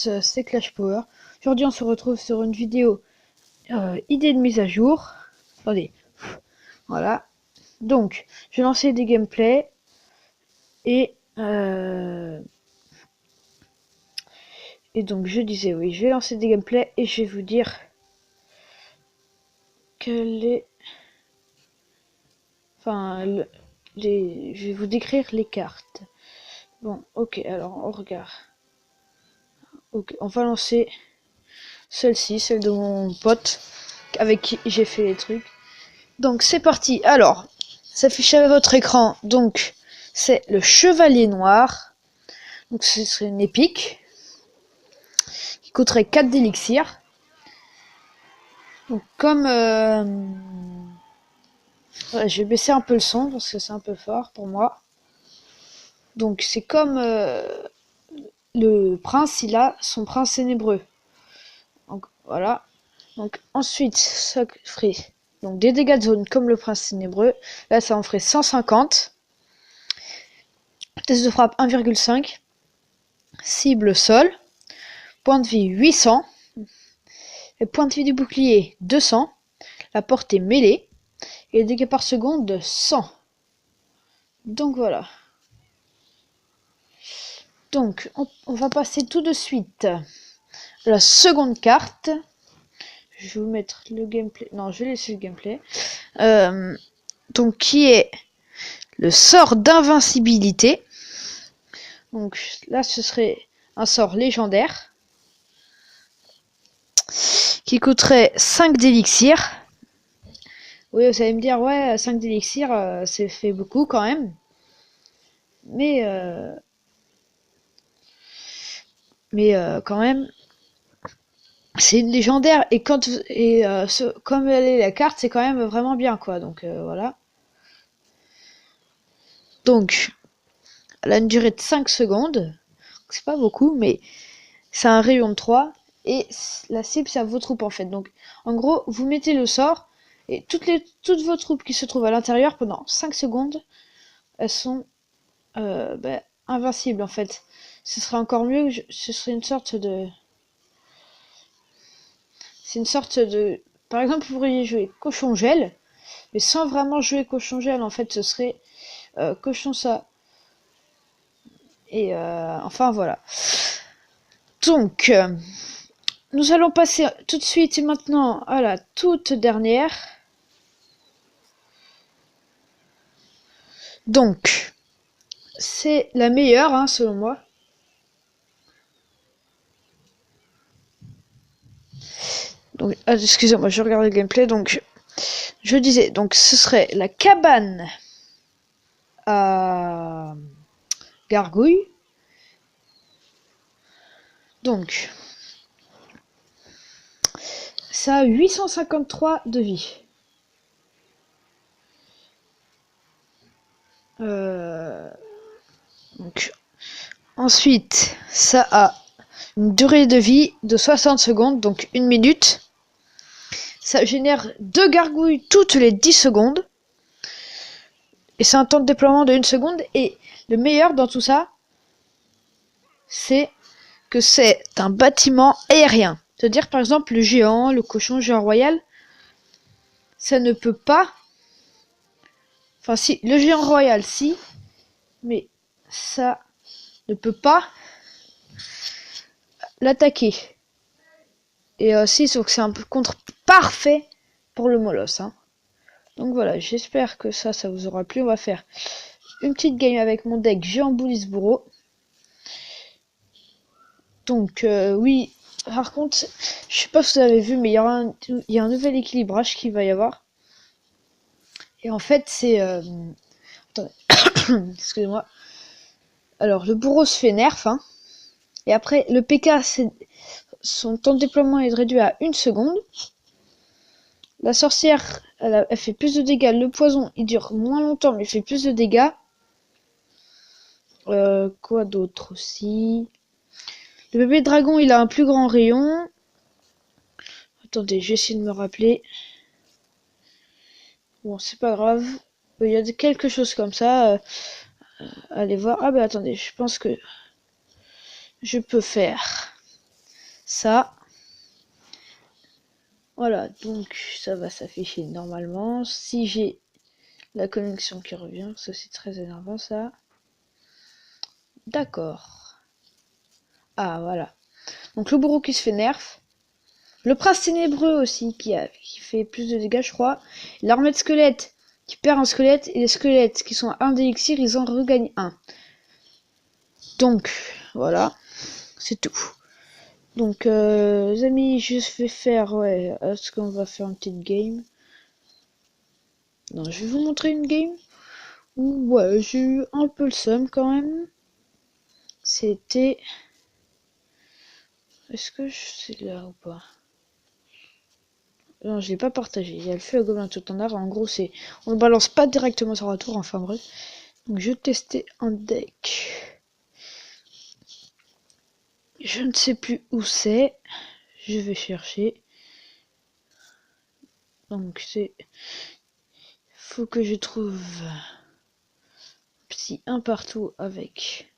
tous, c'est Clash Power. Aujourd'hui on se retrouve sur une vidéo idée de mise à jour. Attendez, voilà. Donc, je vais lancer des gameplays et donc je disais oui, je vais lancer des gameplays et je vais vous dire quel est, enfin, je vais vous décrire les cartes. Bon, ok, alors on regarde. Ok, on va lancer celle-ci, celle de mon pote avec qui j'ai fait les trucs. Donc c'est parti. Alors, s'affiche à votre écran. Donc c'est le chevalier noir. Donc ce serait une épique qui coûterait 4 d'élixir. Donc comme ouais, je vais baisser un peu le son parce que c'est un peu fort pour moi. Donc c'est comme le prince, il a son prince ténébreux. Donc voilà. Donc ensuite ça ferait donc des dégâts de zone comme le prince ténébreux. Là ça en ferait 150. Test de frappe 1,5. Cible sol. Point de vie 800. Le point de vie du bouclier 200. La portée mêlée. Et les dégâts par seconde 100. Donc voilà. Donc on va passer tout de suite à la seconde carte. Je vais vous mettre le gameplay. Non, je vais laisser le gameplay. Donc qui est le sort d'invincibilité. Donc là ce serait un sort légendaire qui coûterait 5 d'élixir. Oui, vous allez me dire, ouais, 5 d'élixir, c'est fait beaucoup quand même. Mais quand même, c'est une légendaire. Et comme elle est la carte, c'est quand même vraiment bien, quoi. Donc voilà. Donc, elle a une durée de 5 secondes. C'est pas beaucoup, mais c'est un rayon de 3. Et la cible, c'est à vos troupes, en fait. Donc, en gros, vous mettez le sort. Et toutes vos troupes qui se trouvent à l'intérieur pendant 5 secondes, elles sont invincibles, en fait. Ce serait encore mieux, ce serait une sorte de... C'est une sorte de... Par exemple, vous pourriez jouer cochon gel, mais sans vraiment jouer cochon gel, en fait, ce serait cochon ça. Et enfin, voilà. Donc, nous allons passer tout de suite et maintenant à la toute dernière. Donc, c'est la meilleure, hein, selon moi. Donc, excusez-moi, je regarde le gameplay. Donc, je disais, donc ce serait la cabane à gargouille. Donc, ça a 853 de vie. Donc, ensuite, ça a une durée de vie de 60 secondes, donc 1 minute. Ça génère 2 gargouilles toutes les 10 secondes. Et c'est un temps de déploiement de 1 seconde. Et le meilleur dans tout ça, c'est que c'est un bâtiment aérien. C'est-à-dire, par exemple, le géant, le cochon, le géant royal, ça ne peut pas... Enfin, si, le géant royal, si, mais ça ne peut pas l'attaquer. Et si, sauf que c'est un contre parfait pour le molosse. Hein. Donc voilà, j'espère que ça vous aura plu. On va faire une petite game avec mon deck géant Boulisbourreau. Donc oui, par contre, je sais pas si vous avez vu, mais il y a un nouvel équilibrage qui va y avoir. Et en fait, c'est... Attendez, excusez-moi. Alors, le bourreau se fait nerf, hein. Et après, le PK, son temps de déploiement est réduit à 1 seconde. La sorcière, elle fait plus de dégâts. Le poison, il dure moins longtemps, mais il fait plus de dégâts. Quoi d'autre aussi? Le bébé dragon, il a un plus grand rayon. Attendez, j'essaie de me rappeler. Bon, c'est pas grave. Il y a quelque chose comme ça. Allez voir. Ah bah attendez, je pense que je peux faire. ça. Voilà, donc ça va s'afficher normalement. Si j'ai la connexion qui revient, ça c'est très énervant ça. D'accord. Ah voilà. Donc le bourreau qui se fait nerf. Le prince ténébreux aussi qui fait plus de dégâts je crois. L'armée de squelettes qui perd un squelette. Et les squelettes qui sont à 1 d'élixir, ils en regagnent 1. Donc voilà. C'est tout. Donc les amis, je vais faire... Ouais, est-ce qu'on va faire une petite game? Non, je vais vous montrer une game. Ouais, j'ai eu un peu le seum quand même. C'était... Est-ce que c'est là ou pas? Non, je l'ai pas partagé. Il y a le feu à gobelin tout en art. En gros, c'est... On le balance pas directement sur la tour. Enfin bref. Donc je testais un deck. Je ne sais plus où c'est. Je vais chercher. Donc c'est... Faut que je trouve... Petit un partout avec...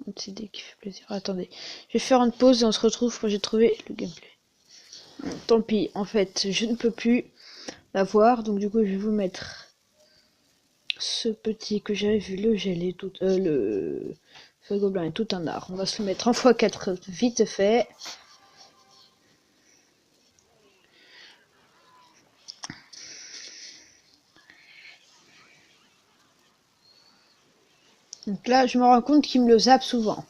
Un petit deck qui fait plaisir. Attendez. Je vais faire une pause et on se retrouve quand j'ai trouvé le gameplay. Tant pis, en fait, je ne peux plus l'avoir, donc du coup, je vais vous mettre ce petit que j'avais vu, le gel et tout, le feu gobelin est tout un art. On va se le mettre en x4 vite fait. Donc là, je me rends compte qu'il me le zappe souvent.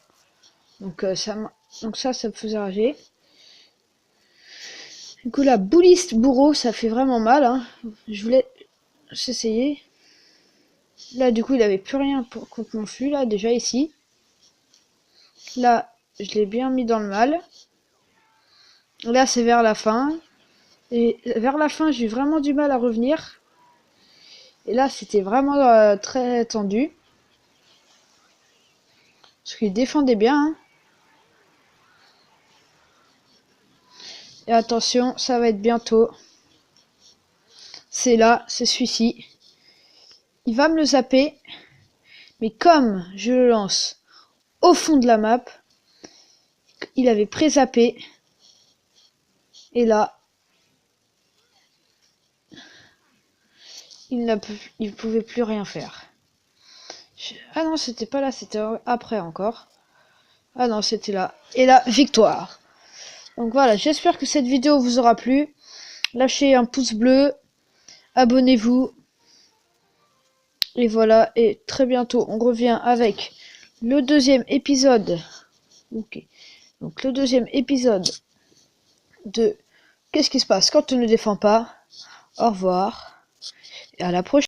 Donc ça me faisait rager. Du coup, la bouliste bourreau, ça fait vraiment mal. Hein. Je voulais s'essayer. Là, du coup, il avait plus rien contre mon flux, là, déjà ici. Là, je l'ai bien mis dans le mal. Là, c'est vers la fin. Et vers la fin, j'ai eu vraiment du mal à revenir. Et là, c'était vraiment très tendu. Parce qu'il défendait bien. Hein. Et attention, ça va être bientôt. C'est là, c'est celui-ci. Il va me le zapper. Mais comme je le lance au fond de la map, il avait pré-zappé. Et là, il ne pouvait plus rien faire. Ah non, c'était pas là, c'était après encore. Ah non, c'était là. Et là, victoire. Donc voilà, j'espère que cette vidéo vous aura plu. Lâchez un pouce bleu. Abonnez-vous. Et voilà, et très bientôt, on revient avec le deuxième épisode. Ok. Donc le deuxième épisode de Qu'est-ce qui se passe quand on ne défend pas. Au revoir. Et à la prochaine.